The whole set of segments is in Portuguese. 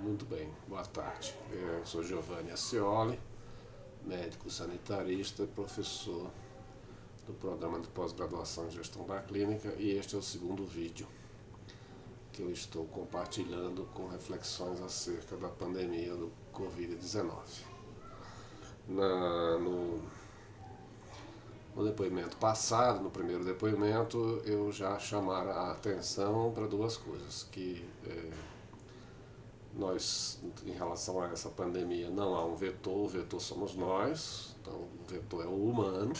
Muito bem, boa tarde. Eu sou Giovanni Ascioli, médico sanitarista e professor do programa de pós-graduação em gestão da clínica, e este é o segundo vídeo que eu estou compartilhando com reflexões acerca da pandemia do Covid-19. No depoimento passado, no primeiro depoimento, eu já chamara a atenção para duas coisas, que nós, em relação a essa pandemia, não há um vetor, o vetor somos nós, então o vetor é o humano,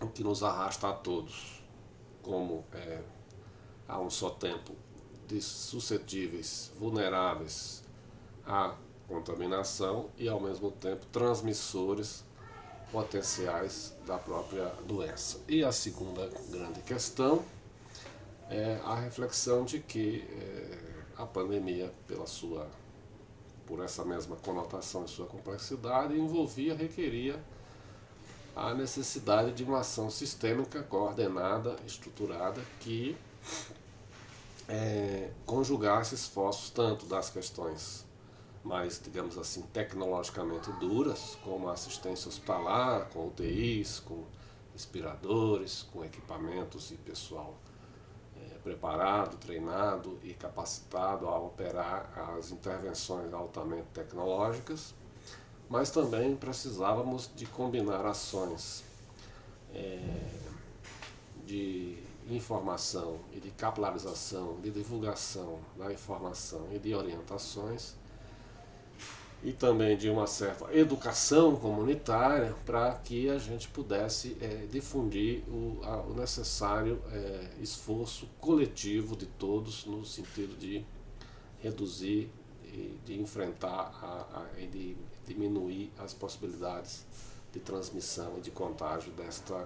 o que nos arrasta a todos, como a um só tempo, suscetíveis, vulneráveis à contaminação e, ao mesmo tempo, transmissores potenciais da própria doença. E a segunda grande questão é a reflexão de que a pandemia, por essa mesma conotação e sua complexidade, requeria a necessidade de uma ação sistêmica, coordenada, estruturada, que conjugasse esforços tanto das questões mais, digamos assim, tecnologicamente duras, como a assistência hospitalar, com UTIs, com respiradores, com equipamentos e pessoal preparado, treinado e capacitado a operar as intervenções altamente tecnológicas, mas também precisávamos de combinar ações de informação e de capilarização, de divulgação da informação e de orientações, e também de uma certa educação comunitária para que a gente pudesse difundir o necessário esforço coletivo de todos no sentido de reduzir e de enfrentar e de diminuir as possibilidades de transmissão e de contágio desta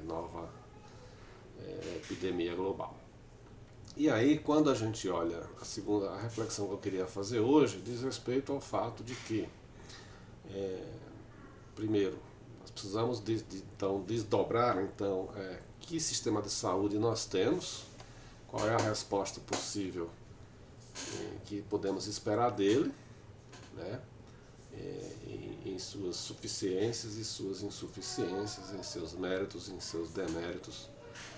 nova epidemia global. E aí, quando a gente olha a reflexão que eu queria fazer hoje, diz respeito ao fato de que, primeiro, nós precisamos então desdobrar que sistema de saúde nós temos, qual é a resposta possível que podemos esperar dele, né, em suas suficiências e suas insuficiências, em seus méritos, em seus deméritos,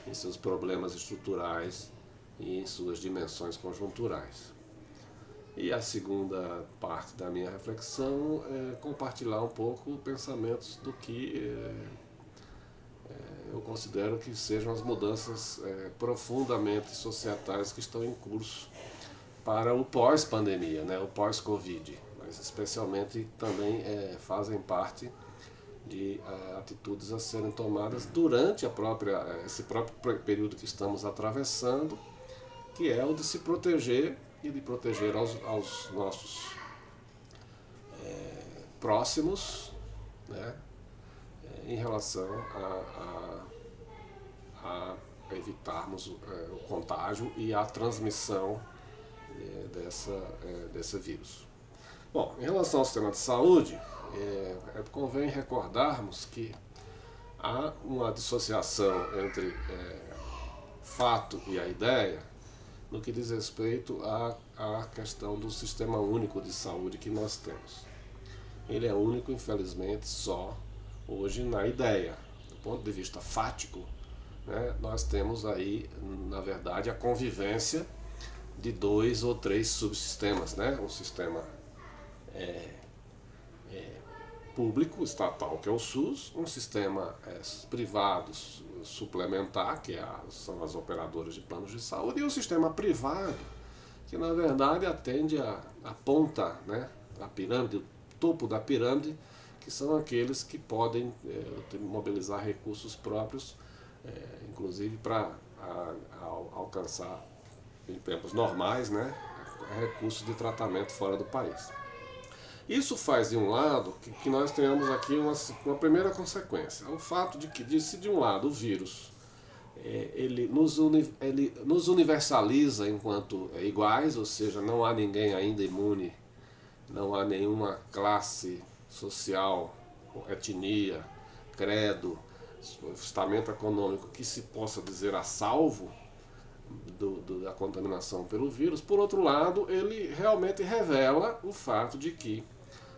em seus problemas estruturais e em suas dimensões conjunturais. E a segunda parte da minha reflexão é compartilhar um pouco pensamentos do que eu considero que sejam as mudanças profundamente societais que estão em curso para o pós-pandemia, né, o pós-Covid, mas especialmente também fazem parte de atitudes a serem tomadas durante esse próprio período que estamos atravessando, que é o de se proteger e de proteger aos nossos próximos, né, em relação a evitarmos o contágio e a transmissão desse vírus. Bom, em relação ao sistema de saúde, convém recordarmos que há uma dissociação entre fato e a ideia no que diz respeito à questão do sistema único de saúde que nós temos. Ele é único, infelizmente, só hoje na ideia. Do ponto de vista fático, né, nós temos aí, na verdade, a convivência de dois ou três subsistemas, né? Um sistema público, estatal, que é o SUS, um sistema privado suplementar, são as operadoras de planos de saúde, e um sistema privado, que na verdade atende a ponta, né, a pirâmide, o topo da pirâmide, que são aqueles que podem mobilizar recursos próprios, inclusive para alcançar, em tempos normais, né, recursos de tratamento fora do país. Isso faz, de um lado, que nós tenhamos aqui uma primeira consequência. O fato de que, se de um lado o vírus ele nos universaliza enquanto iguais, ou seja, não há ninguém ainda imune, não há nenhuma classe social, etnia, credo, estamento econômico que se possa dizer a salvo da contaminação pelo vírus. Por outro lado, ele realmente revela o fato de que,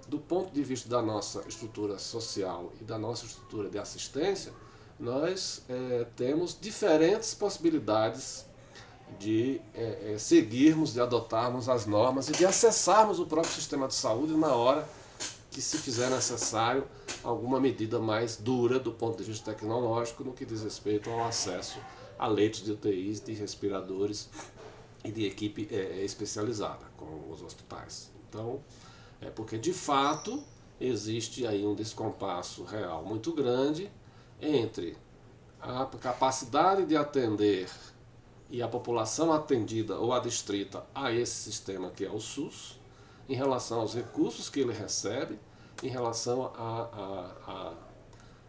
do ponto de vista da nossa estrutura social e da nossa estrutura de assistência, nós temos diferentes possibilidades de seguirmos, de adotarmos as normas e de acessarmos o próprio sistema de saúde na hora que se fizer necessário alguma medida mais dura do ponto de vista tecnológico no que diz respeito ao acesso a leitos de UTIs, de respiradores e de equipe especializada, como os hospitais. Então, porque de fato existe aí um descompasso real muito grande entre a capacidade de atender e a população atendida ou adstrita a esse sistema que é o SUS, em relação aos recursos que ele recebe, em relação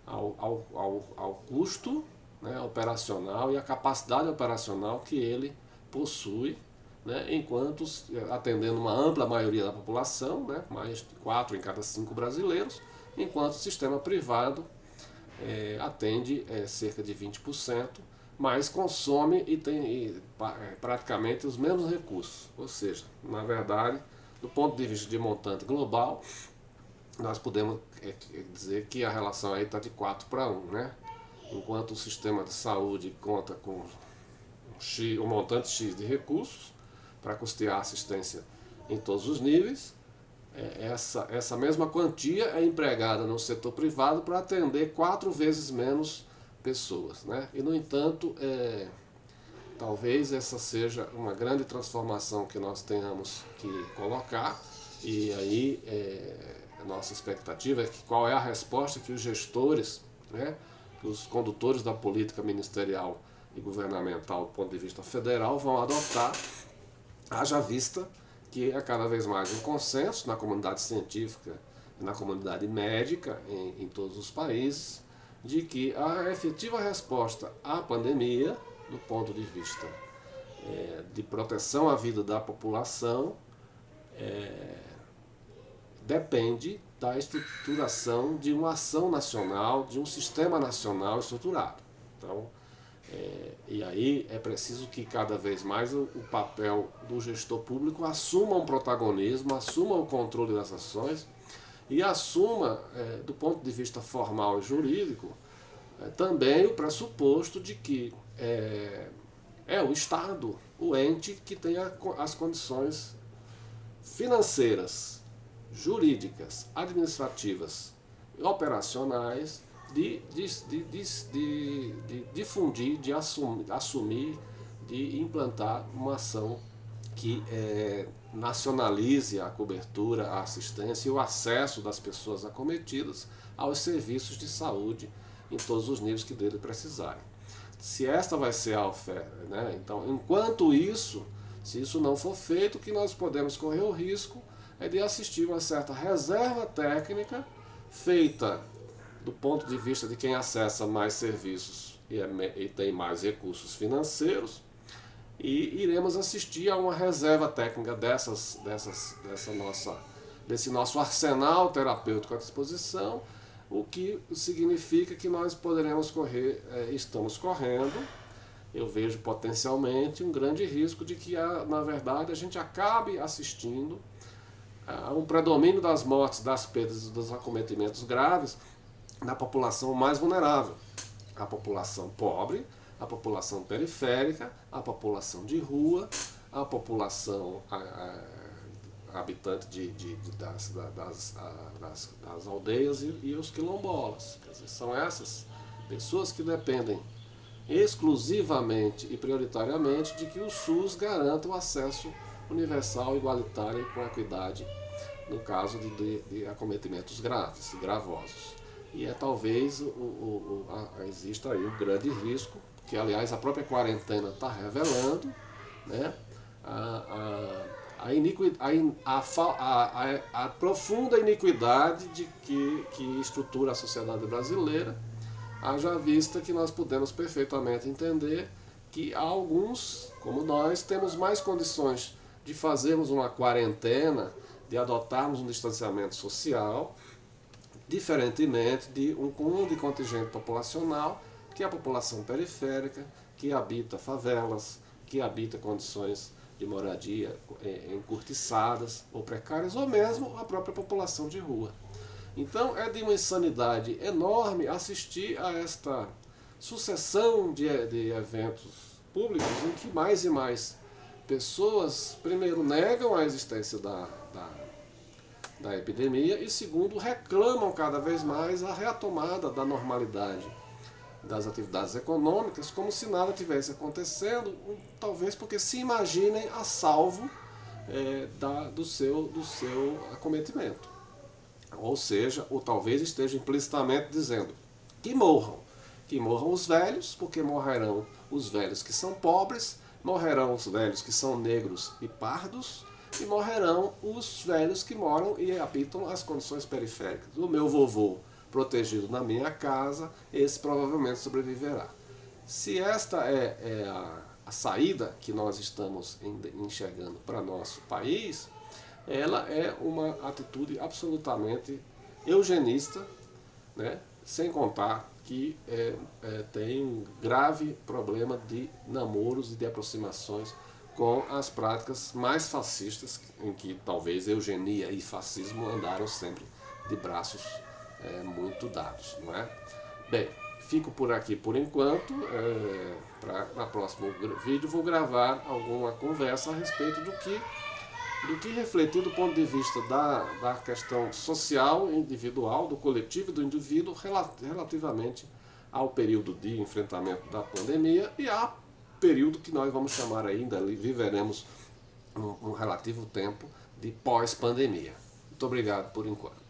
ao custo, né, operacional e a capacidade operacional que ele possui, né, enquanto atendendo uma ampla maioria da população, né, mais de 4 em cada 5 brasileiros, enquanto o sistema privado atende cerca de 20%, mas consome e tem praticamente os mesmos recursos. Ou seja, na verdade, do ponto de vista de montante global, nós podemos dizer que a relação aí está de 4:1, né? Enquanto o sistema de saúde conta com um montante X de recursos para custear assistência em todos os níveis, essa mesma quantia é empregada no setor privado para atender 4 vezes menos pessoas, né? E, no entanto, talvez essa seja uma grande transformação que nós tenhamos que colocar, e aí a nossa expectativa é que qual é a resposta que os gestores, né, que os condutores da política ministerial e governamental do ponto de vista federal vão adotar, haja vista que é cada vez mais um consenso na comunidade científica e na comunidade médica em todos os países, de que a efetiva resposta à pandemia, do ponto de vista de proteção à vida da população, depende da estruturação de uma ação nacional, de um sistema nacional estruturado. Então, e aí é preciso que cada vez mais o papel do gestor público assuma um protagonismo, assuma o controle das ações e assuma, do ponto de vista formal e jurídico, também o pressuposto de que é o Estado, o ente que tem as condições financeiras, jurídicas, administrativas e operacionais de difundir, de assumir, de implantar uma ação que nacionalize a cobertura, a assistência e o acesso das pessoas acometidas aos serviços de saúde em todos os níveis que dele precisarem. Se esta vai ser a oferta, né? Então, enquanto isso, se isso não for feito, o que nós podemos correr o risco é de assistir uma certa reserva técnica feita do ponto de vista de quem acessa mais serviços e tem mais recursos financeiros, e iremos assistir a uma reserva técnica desse nosso arsenal terapêutico à disposição, o que significa que nós poderemos correr, estamos correndo, eu vejo potencialmente um grande risco de que, na verdade, a gente acabe assistindo a um predomínio das mortes, das perdas e dos acometimentos graves na população mais vulnerável, a população pobre, a população periférica, a população de rua, a população habitante das aldeias e os quilombolas. Quer dizer, são essas pessoas que dependem exclusivamente e prioritariamente de que o SUS garanta o acesso universal, igualitário e com equidade no caso de acometimentos graves e gravosos. E talvez exista aí um grande risco, que aliás a própria quarentena está revelando, né, a profunda iniquidade que estrutura a sociedade brasileira, haja vista que nós podemos perfeitamente entender que alguns, como nós, temos mais condições de fazermos uma quarentena, de adotarmos um distanciamento social, diferentemente de um contingente populacional, que é a população periférica, que habita favelas, que habita condições de moradia encurtiçadas ou precárias, ou mesmo a própria população de rua. Então é de uma insanidade enorme assistir a esta sucessão de eventos públicos em que mais e mais pessoas, primeiro, negam a existência da epidemia e, segundo, reclamam cada vez mais a retomada da normalidade das atividades econômicas, como se nada tivesse acontecendo, talvez porque se imaginem a salvo do seu acometimento. Ou seja, ou talvez esteja implicitamente dizendo que morram os velhos, porque morrerão os velhos que são pobres, morrerão os velhos que são negros e pardos, e morrerão os velhos que moram e habitam as condições periféricas. O meu vovô, protegido na minha casa, esse provavelmente sobreviverá. Se esta é a saída que nós estamos enxergando para nosso país, ela é uma atitude absolutamente eugenista, né? Sem contar que tem um grave problema de namoros e de aproximações com as práticas mais fascistas, em que talvez eugenia e fascismo andaram sempre de braços muito dados, não é? Bem, fico por aqui por enquanto. Na próximo vídeo vou gravar alguma conversa a respeito do que refletir do ponto de vista da questão social, individual, do coletivo e do indivíduo relativamente ao período de enfrentamento da pandemia e ao período que nós vamos chamar ainda, viveremos um relativo tempo de pós-pandemia. Muito obrigado por enquanto.